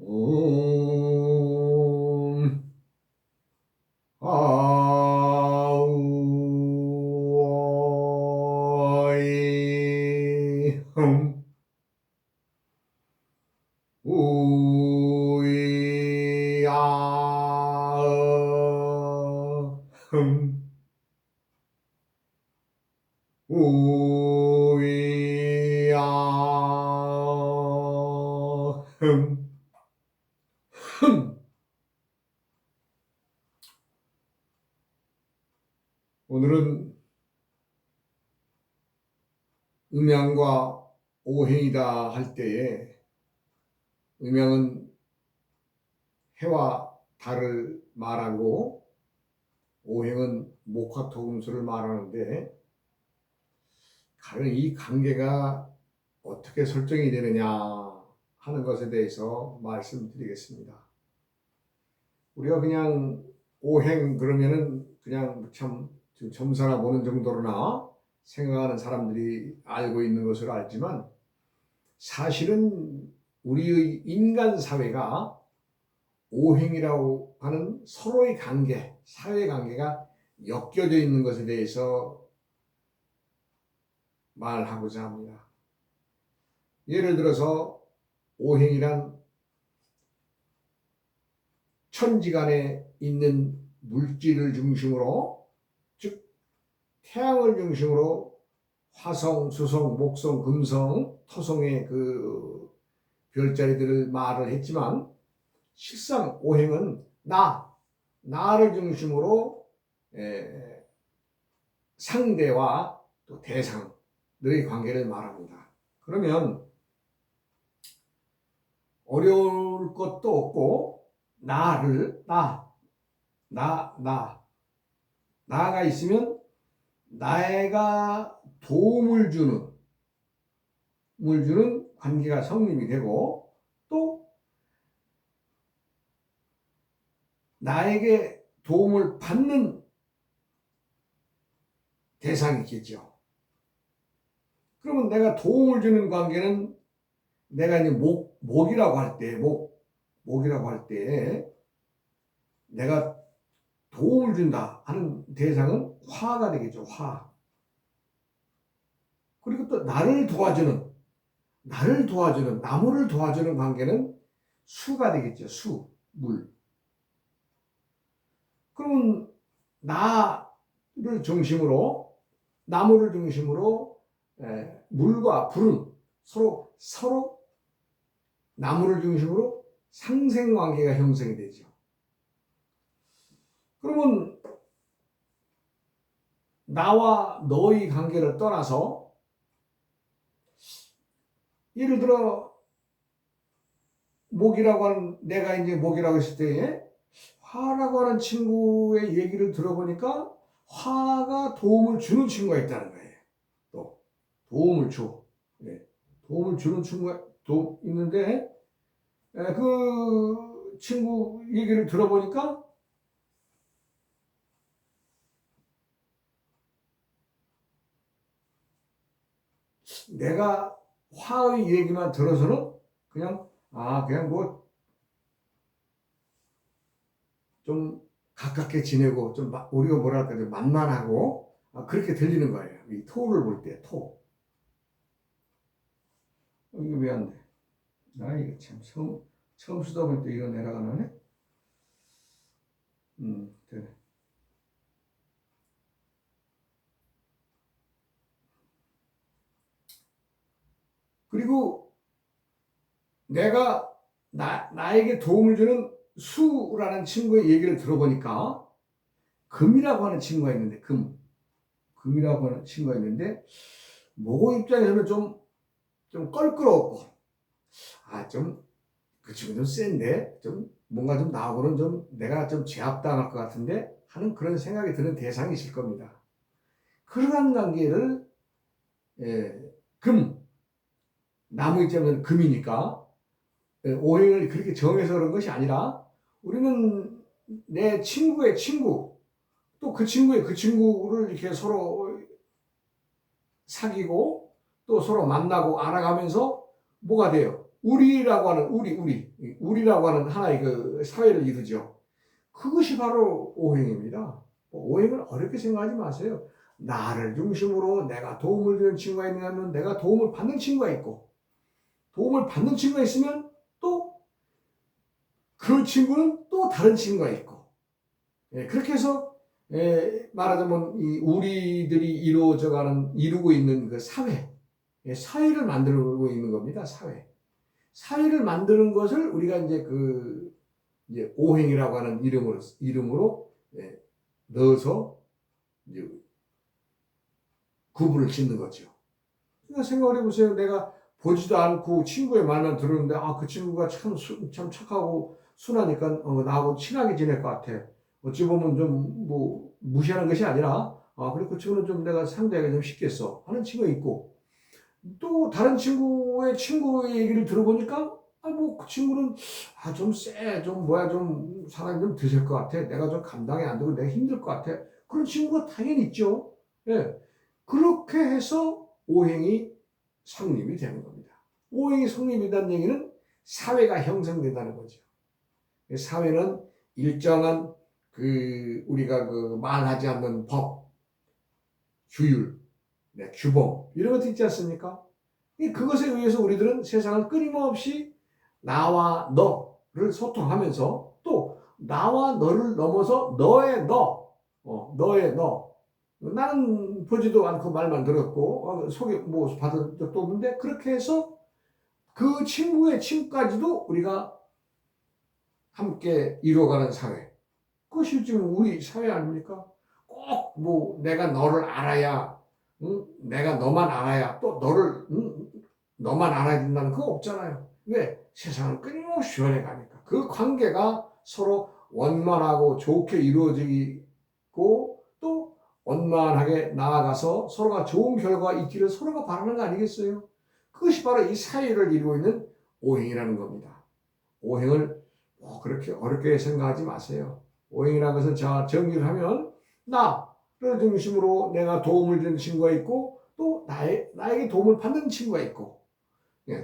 옴 아우어이 우이아흠 우이아흠 오늘은 음양과 오행이다 할 때에 음양은 해와 달을 말하고 오행은 목화토금수를 말하는데 가령 이 관계가 어떻게 설정이 되느냐 하는 것에 대해서 말씀드리겠습니다. 우리가 그냥 오행 그러면은 그냥 참 점사나 보는 정도로나 생각하는 사람들이 알고 있는 것으로 알지만 사실은 우리의 인간 사회가 오행이라고 하는 서로의 관계, 사회 관계가 엮여져 있는 것에 대해서 말하고자 합니다. 예를 들어서 오행이란 천지간에 있는 물질을 중심으로, 즉 태양을 중심으로 화성, 수성, 목성, 금성, 토성의 그 별자리들을 말을 했지만 실상 오행은 나를 중심으로 상대와 또 대상들의 관계를 말합니다. 그러면 어려울 것도 없고 나가 있으면 나가 도움을 주는 관계가 성립이 되고 또 나에게 도움을 받는 대상이 있겠죠. 그러면 내가 도움을 주는 관계는 내가 이제 목이라고 할 때, 목이라고 할 때 내가 도움을 준다 하는 대상은 화가 되겠죠. 화. 그리고 또 나를 도와주는, 나무를 도와주는 관계는 수가 되겠죠. 수, 물. 그러면 나무를 중심으로 물과 불은 서로 나무를 중심으로 상생관계가 형성이 되죠. 그러면 나와 너의 관계를 떠나서 예를 들어 내가 이제 목이라고 했을 때에 화라고 하는 친구의 얘기를 들어보니까 화가 도움을 주는 친구가 있다는 거예요. 또 도움을 주는 친구가 또 있는데 그 친구 얘기를 들어보니까 내가 화의 얘기만 들어서는 그냥 뭐 좀 가깝게 지내고 좀 우리가 뭐랄까 좀 만만하고 그렇게 들리는 거예요. 이 토를 볼 때 토. 이거 왜 안 돼? 이거 참 처음 쓰다 보니까 이거 내려가네. 되네. 그리고 내가 나에게 도움을 주는 수라는 친구의 얘기를 들어보니까 금이라고 하는 친구가 있는데 금이라고 하는 친구가 있는데 목 입장에서는 좀 껄끄럽고 그 친구 좀 센데 좀 뭔가 좀 나하고는 좀 내가 좀 제압당할 것 같은데 하는 그런 생각이 드는 대상이실 겁니다. 그러한 관계를 나무 입장에서는 금이니까 오행을 그렇게 정해서 그런 것이 아니라 우리는 내 친구의 친구 또 그 친구를 이렇게 서로 사귀고 또 서로 만나고 알아가면서 뭐가 돼요? 우리라고 하는 우리라고 하는 하나의 그 사회를 이루죠. 그것이 바로 오행입니다. 오행을 어렵게 생각하지 마세요. 나를 중심으로 내가 도움을 주는 친구가 있는가 하면 내가 도움을 받는 친구가 있고, 도움을 받는 친구가 있으면 또 그 친구는 또 다른 친구가 있고, 예, 그렇게 해서 말하자면 이 우리들이 이루고 있는 그 사회, 사회를 만들고 있는 겁니다. 사회를 만드는 것을 우리가 이제 오행이라고 하는 이름으로 넣어서 이제 구분을 짓는 거죠. 그러니까 생각을 해보세요. 내가 보지도 않고 친구의 말만 들었는데, 그 친구가 참 착하고 순하니까 나하고 친하게 지낼 것 같아. 어찌 보면 좀 뭐 무시하는 것이 아니라, 그래 그 친구는 좀 내가 상대하기 좀 쉽겠어 하는 친구가 있고, 또 다른 친구의 얘기를 들어보니까, 뭐 그 친구는 좀 사람이 좀 드실 것 같아. 내가 좀 감당이 안 되고 내가 힘들 것 같아. 그런 친구가 당연히 있죠. 예. 그렇게 해서 오행이 성립이 되는 겁니다. 오행이 성립이라는 얘기는 사회가 형성된다는 거죠. 사회는 일정한 우리가 말하지 않는 법, 규율, 규범 이런 것도 있지 않습니까? 그것에 의해서 우리들은 세상을 끊임없이 나와 너를 소통하면서 또 나와 너를 넘어서 너의 너. 나는 보지도 않고 말만 들었고 소개 받은 적도 없는데 그렇게 해서 그 친구의 친구까지도 우리가 함께 이루어가는 사회. 그것이 지금 우리 사회 아닙니까? 꼭 내가 너를 알아야, 응? 내가 너만 알아야 또 너만 알아야 된다는 그거 없잖아요. 왜? 세상은 끊임없이 변해가니까. 그 관계가 서로 원만하고 좋게 이루어지고 또 원만하게 나아가서 서로가 좋은 결과가 있기를 서로가 바라는 거 아니겠어요? 그것이 바로 이 사회를 이루고 있는 오행이라는 겁니다. 오행을 그렇게 어렵게 생각하지 마세요. 오행이라는 것은 정리를 하면 나를 중심으로 내가 도움을 주는 친구가 있고 또 나에게 도움을 받는 친구가 있고,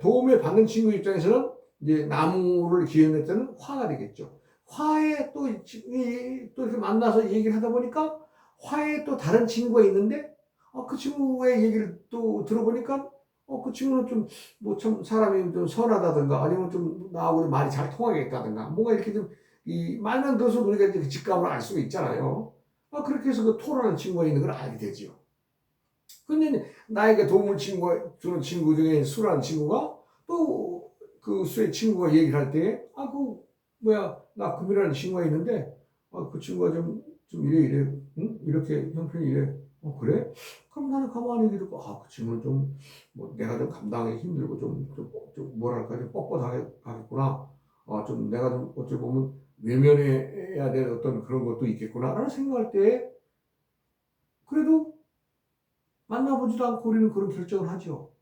도움을 받는 친구 입장에서는 이제 나무를 기억할 때는 화가 되겠죠. 화에 또 이렇게 만나서 얘기를 하다 보니까 화에 또 다른 친구가 있는데 그 친구의 얘기를 또 들어보니까 그 친구는 좀 참 사람이 좀 선하다든가 아니면 좀 나하고 말이 잘 통하겠다든가 뭔가 이렇게 좀 이 말만 들어서 우리가 이제 직감을 알 수가 있잖아요. 그렇게 해서 그 토라는 친구가 있는 걸 알게 되지요. 근데 나에게 도움을 주는 친구 중에 수라는 친구가 또 그 수의 친구가 얘기를 할 때, 나 금이라는 친구가 있는데, 그 친구가 좀 이래, 응? 이렇게 형편이 이래. 그래? 그럼 나는 가만히 듣고, 그 친구는 내가 좀 감당하기 힘들고 뭐랄까, 좀 뻣뻣하겠구나. 좀 내가 좀 어찌 보면 외면해야 될 어떤 그런 것도 있겠구나. 라는 생각할 때, 그래도 만나보지도 않고 우리는 그런 결정을 하죠.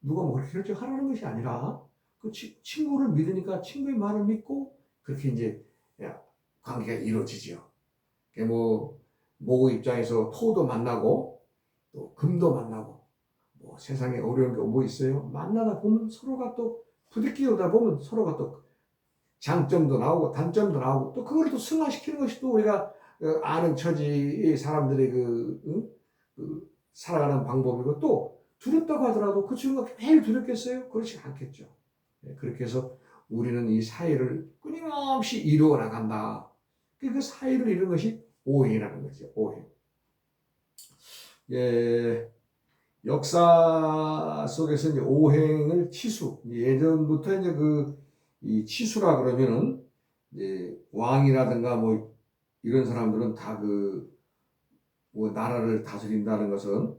누가 그렇게 결정하라는 것이 아니라 그 친구를 믿으니까 친구의 말을 믿고 그렇게 이제 관계가 이루어지죠. 모 입장에서 토도 만나고 또 금도 만나고 세상에 어려운 게 뭐 있어요? 만나다 보면 서로가 또 부딪히다 보면 서로가 또 장점도 나오고 단점도 나오고 또 그걸 또 승화시키는 것이 또 우리가 아는 처지의 사람들의 살아가는 방법이고 또 두렵다고 하더라도 그 친구가 매일 두렵겠어요? 그렇지 않겠죠. 그렇게 해서 우리는 이 사회를 끊임없이 이루어 나간다. 그 사회를 이루는 것이 오행이라는 거죠. 오행. 역사 속에서 이제 오행을 예전부터 이제 이 치수라 그러면은 이제 왕이라든가 이런 사람들은 다 나라를 다스린다는 것은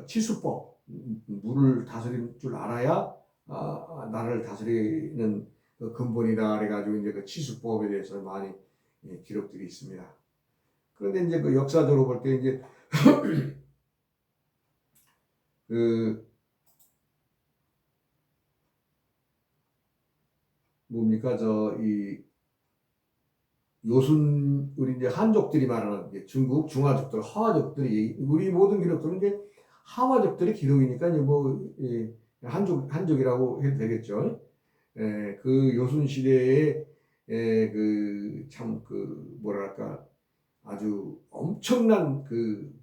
치수법, 물을 다스릴 줄 알아야 나라를 다스리는 근본이다 그래가지고 이제 그 치수법에 대해서 많이 기록들이 있습니다. 그런데 이제 역사적으로 볼 때 이제 우리 이제 한족들이 말하는 중국 중화족들, 하와족들이 우리 모든 기록들은 이제 하와족들의 기록이니까 이제 한족이라고 해도 되겠죠. 그 요순 시대에 참 뭐랄까 아주 엄청난 그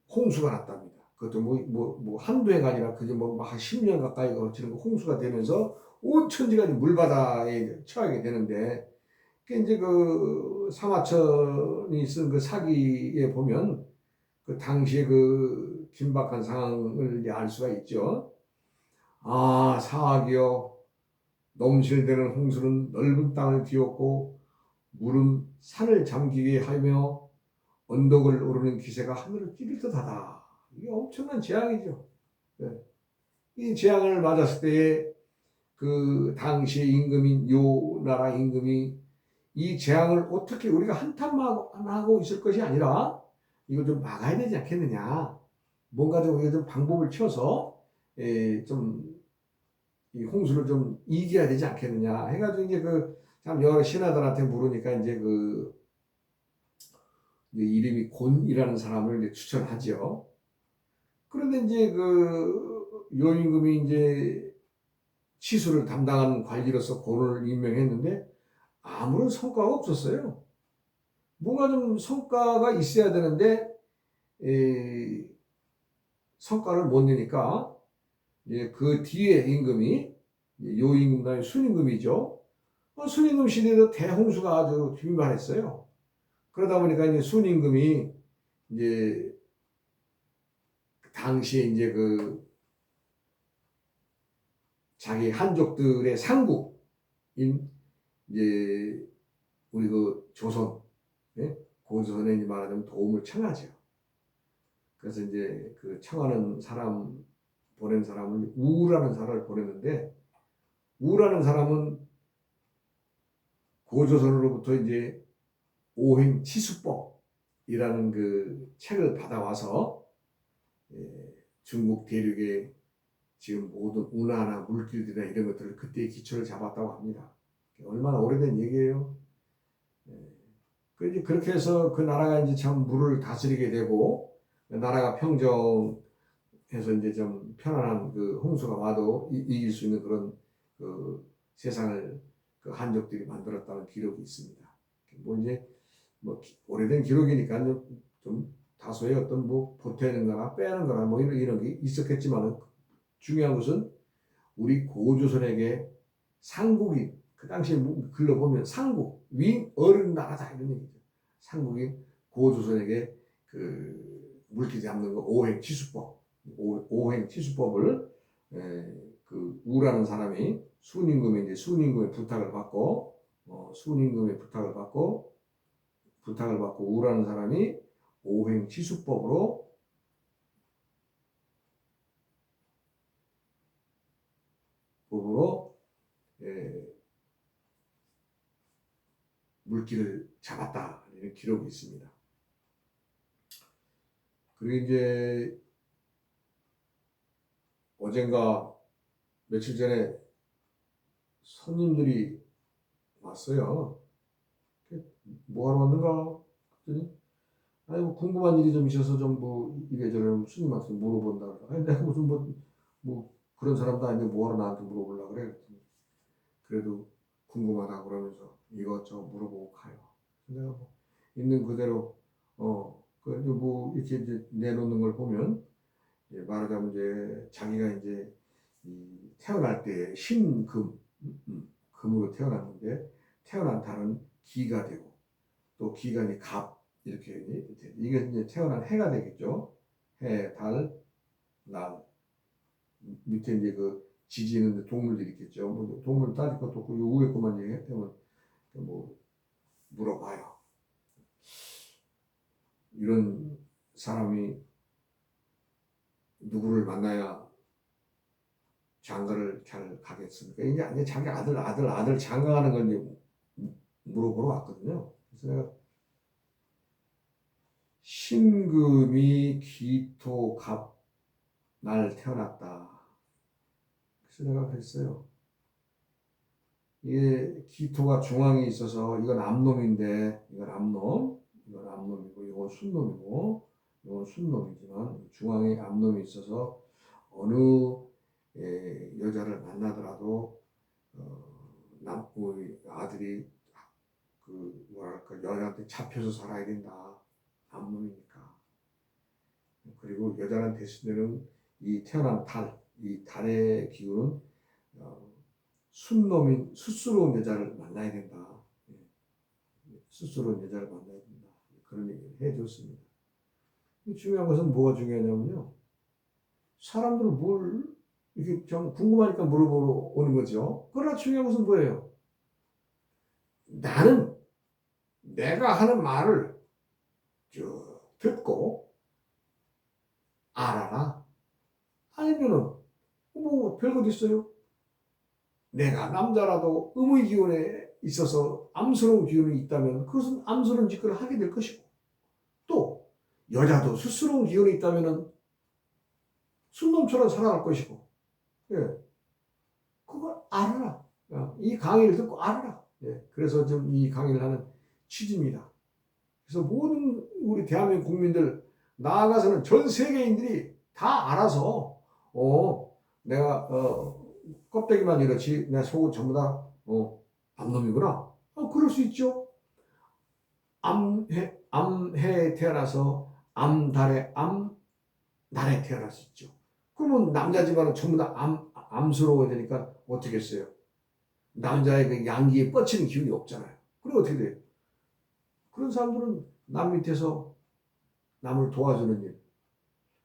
홍수가 났답니다. 그것도 뭐 한두 해가 아니라 그게 한 10년 가까이 거치는 홍수가 되면서 온 천지가 물바다에 처하게 되는데, 이제 그 사마천이 쓴 그 사기에 보면 그 당시에 그 긴박한 상황을 이제 알 수가 있죠. 아, 사악이여, 넘실대는 홍수는 넓은 땅을 뒤엎고 물은 산을 잠기게 하며 언덕을 오르는 기세가 하늘을 찌를 듯하다. 이게 엄청난 재앙이죠. 네. 이 재앙을 맞았을 때에 그 당시의 임금인 요 나라 임금이 이 재앙을 어떻게 우리가 한탄만 하고 있을 것이 아니라 이걸 좀 막아야 되지 않겠느냐. 뭔가 좀 우리가 좀 방법을 쳐서 좀 이 홍수를 좀 이겨야 되지 않겠느냐 해가지고 이제 참 여러 신하들한테 물으니까 이제 이제 이름이 곤이라는 사람을 이제 추천하지요. 그런데 이제 요임금이 이제 치수를 담당하는 관리로서 곤을 임명했는데 아무런 성과가 없었어요. 뭔가 좀 성과가 있어야 되는데 성과를 못 내니까 이제 그 뒤에 임금이 요임금 다음에 순임금이죠. 순임금 시대에도 대홍수가 아주 빈발했어요. 그러다 보니까 이제 순임금이 이제 당시에 이제 자기 한족들의 상국인 이제 우리 조선, 고조선에 이제 말하자면 도움을 청하죠. 그래서 이제 청하는 사람 보낸 사람은 우라는 사람을 보냈는데, 우라는 사람은 고조선으로부터 이제 오행치수법이라는 책을 받아와서 중국 대륙의 지금 모든 운하나 물길들이나 이런 것들을 그때의 기초를 잡았다고 합니다. 얼마나 오래된 얘기예요. 그렇게 해서 그 나라가 이제 참 물을 다스리게 되고, 나라가 평정해서 이제 좀 편안한 홍수가 와도 이길 수 있는 그런 세상을 한족들이 만들었다는 기록이 있습니다. 이제 오래된 기록이니까 좀 다소의 어떤 보태는 거나 빼는 거나 이런 게 있었겠지만, 중요한 것은 우리 고조선에게 상국인, 그 당시에 글로 보면 상국, 위 어른 나라다 이런 얘기죠. 상국인 고조선에게 물기 잡는 거 오행치수법을 우라는 사람이 순임금의 부탁을 받고 우라는 사람이 오행치수법으로 물기를 잡았다 이런 기록이 있습니다. 그리고 이제 어젠가 며칠 전에 손님들이 왔어요. 뭐하러 왔는가 했더니 아니 궁금한 일이 좀 있어서 좀 이래저래 스님한테 물어본다. 아니 내가 무슨 그런 사람도 아닌데 뭐하러 나한테 물어보려고 그래. 그래도 궁금하다고 그러면서 이것저것 물어보고 가요. 내가 있는 그대로 그래도 이렇게 이제 내놓는 걸 보면 말하자면 이제 자기가 이제 태어날 때 금으로 태어났는데 태어난 달은 기가 되고 또 기간이 갑 이렇게 이게 이제 태어난 해가 되겠죠. 해, 달, 날 밑에 이제 지지는 동물들이 있겠죠. 동물 따질 것도 없고 요 위에 것만 얘기하면 물어봐요. 이런 사람이 누구를 만나야 장가를 잘 가겠습니까? 이게 아니 자기 아들 장가가는 걸 이제 물어보러 왔거든요. 그래서 내가 신금이 기토 갑 날 태어났다. 그래서 내가 그랬어요. 이게 기토가 중앙에 있어서 이건 암놈인데 이건 암놈이고 이건 순놈이고 이건 순놈이지만 중앙에 암놈이 있어서 어느 여자를 만나더라도 우리 아들이 그 뭐랄까 여자한테 잡혀서 살아야 된다. 남놈이니까. 그리고 여자는 대신에는 이 태어난 이 달의 기운은 순놈인 숫스러운 여자를 만나야 된다. 숫스러운 여자를 만나야 된다. 그런 얘기를 해줬습니다. 중요한 것은 뭐가 중요하냐면요. 사람들은 뭘 이렇게 좀 궁금하니까 물어보러 오는 거죠. 그러나 중요한 것은 뭐예요? 나는 내가 하는 말을 듣고 알아라. 아니면은 뭐 별것 있어요? 내가 남자라도 음의 기운에 있어서 암스러운 기운이 있다면 그것은 암스러운 짓거리를 하게 될 것이고, 또 여자도 숫스러운 기운이 있다면 순놈처럼 살아갈 것이고, 예, 그걸 알아라. 이 강의를 듣고 알아라. 예, 그래서 좀 이 강의를 하는 취지입니다. 그래서 모든 우리 대한민국 국민들, 나아가서는 전 세계인들이 다 알아서 내가 껍데기만 이렇지 내 속은 전부 다 암놈이구나. 그럴 수 있죠. 암해에 태어나서 암달에 암날에 태어날 수 있죠. 그러면 남자지만 전부 다 암스러워야 되니까 어떻게 했어요? 남자의 그 양기에 뻗치는 기운이 없잖아요. 그럼 어떻게 돼요? 그런 사람들은 남 밑에서 남을 도와주는 일.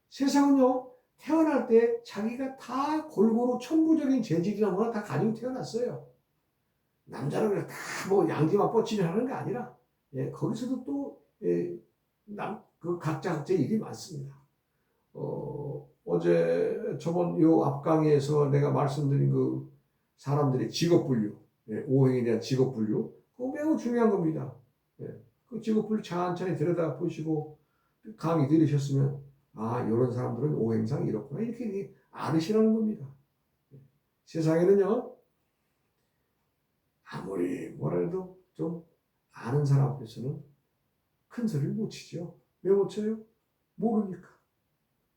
세상은요, 태어날 때 자기가 다 골고루 천부적인 재질이나 뭐나 다 가지고 태어났어요. 남자는 그냥 다 뭐 양기만 뻗치려 하는 게 아니라, 예, 거기서도 또, 그 각자 일이 많습니다. 어제 저번 요 앞강의에서 내가 말씀드린 그 사람들의 직업 분류, 예, 오행에 대한 직업 분류, 그거 매우 중요한 겁니다. 예, 그 직업 분류 천천히 들여다 보시고 강의 들으셨으면 이런 사람들은 오행상 이렇구나 이렇게 알으시라는 겁니다. 예, 세상에는요 아무리 뭐라 해도 좀 아는 사람 앞에서는 큰 소리를 못 치죠. 왜 못 쳐요? 모르니까.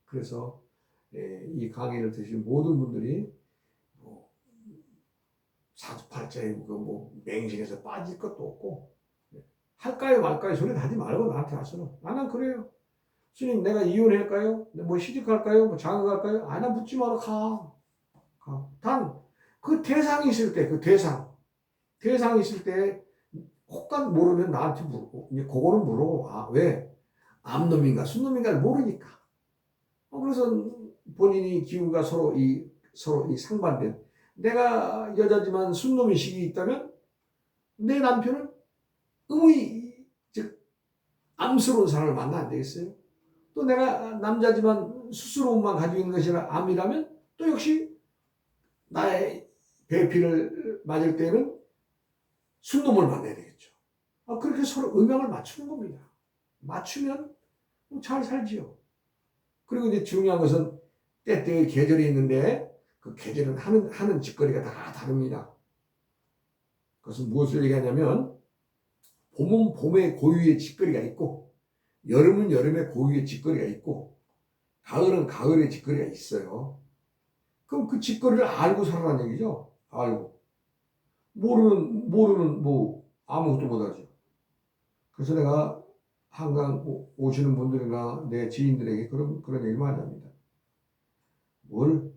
그래서 이 강의를 들으신 모든 분들이 뭐 사주팔자에 뭐 맹신해서 빠질 것도 없고 할까요 말까요 소리 하지 말고 나한테 와서는 난 그래요. 스님 내가 이혼할까요? 뭐 시집갈까요? 뭐 장가갈까요? 나 묻지 마라 가. 단 그 대상이 있을 때 그 대상이 있을 때 혹간 모르면 나한테 물고 이제 그거를 물어. 왜? 암놈인가 순놈인가를 모르니까. 그래서 본인이 기운과 서로 이 상반된 내가 여자지만 순놈의식이 있다면 내 남편은 즉 암스러운 사람을 만나 안 되겠어요? 또 내가 남자지만 수스러움만 가지고 있는 것이라 암이라면 또 역시 나의 배피를 맞을 때는 순놈을 만나야 되겠죠. 그렇게 서로 음양을 맞추는 겁니다. 맞추면 잘 살지요. 그리고 이제 중요한 것은 때때의 계절이 있는데 그 계절은 하는 짓거리가 다 다릅니다. 그것은 무엇을 얘기하냐면 봄은 봄의 고유의 짓거리가 있고 여름은 여름의 고유의 짓거리가 있고 가을은 가을의 짓거리가 있어요. 그럼 그 짓거리를 알고 살아라는 얘기죠. 알고. 모르면 뭐 아무것도 못하죠. 그래서 내가 한강 오시는 분들이나 내 지인들에게 그런 얘기 많이 합니다. 뭘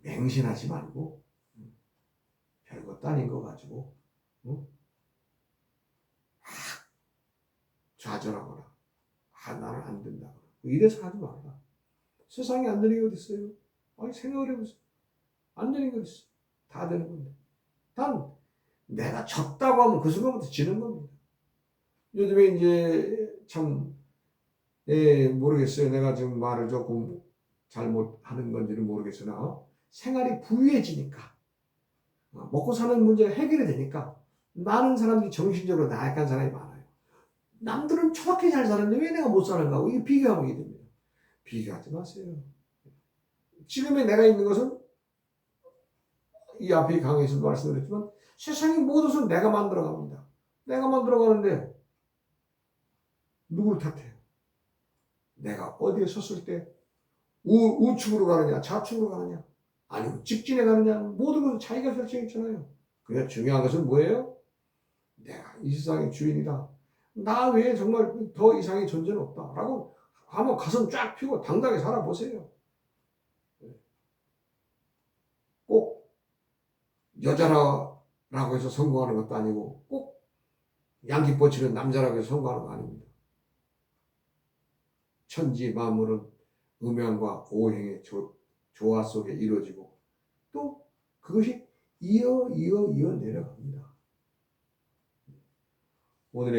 맹신하지 말고 별것도 아닌 거 가지고 좌절하거나 나는 안 된다. 이래서 하지 말라. 세상에 안 되는 게 어디 있어요? 생각을 해보세요. 안 되는 게 어디 있어요? 다 되는 건데. 단 내가 졌다고 하면 그 순간부터 지는 겁니다. 요즘에 이제 참 모르겠어요. 내가 지금 말을 조금 잘못하는 건지는 모르겠으나 생활이 부유해지니까 먹고 사는 문제가 해결이 되니까 많은 사람들이 정신적으로 나약한 사람이 많아요. 남들은 초박히 잘 사는데 왜 내가 못 사는가 하고 이게 비교하게 됩니다. 비교하지 마세요. 지금의 내가 있는 것은 이 앞에 강의에서도 말씀드렸지만 세상의 모든 것은 내가 만들어갑니다. 내가 만들어가는데 누구를 탓해요? 내가 어디에 섰을 때 우측으로 가느냐 좌측으로 가느냐 아니면 직진해 가느냐 모든 것은 자기가 결정했잖아요. 그냥 중요한 것은 뭐예요? 내가 이 세상의 주인이다. 나 외에 정말 더 이상의 존재는 없다. 라고 한번 가슴 쫙 펴고 당당하게 살아보세요. 꼭 여자라고 해서 성공하는 것도 아니고 꼭 양기 뻗치는 남자라고 해서 성공하는 거 아닙니다. 천지 만물은 음양과 오행의 조화 속에 이루어지고 또 그것이 이어 내려갑니다. 오늘의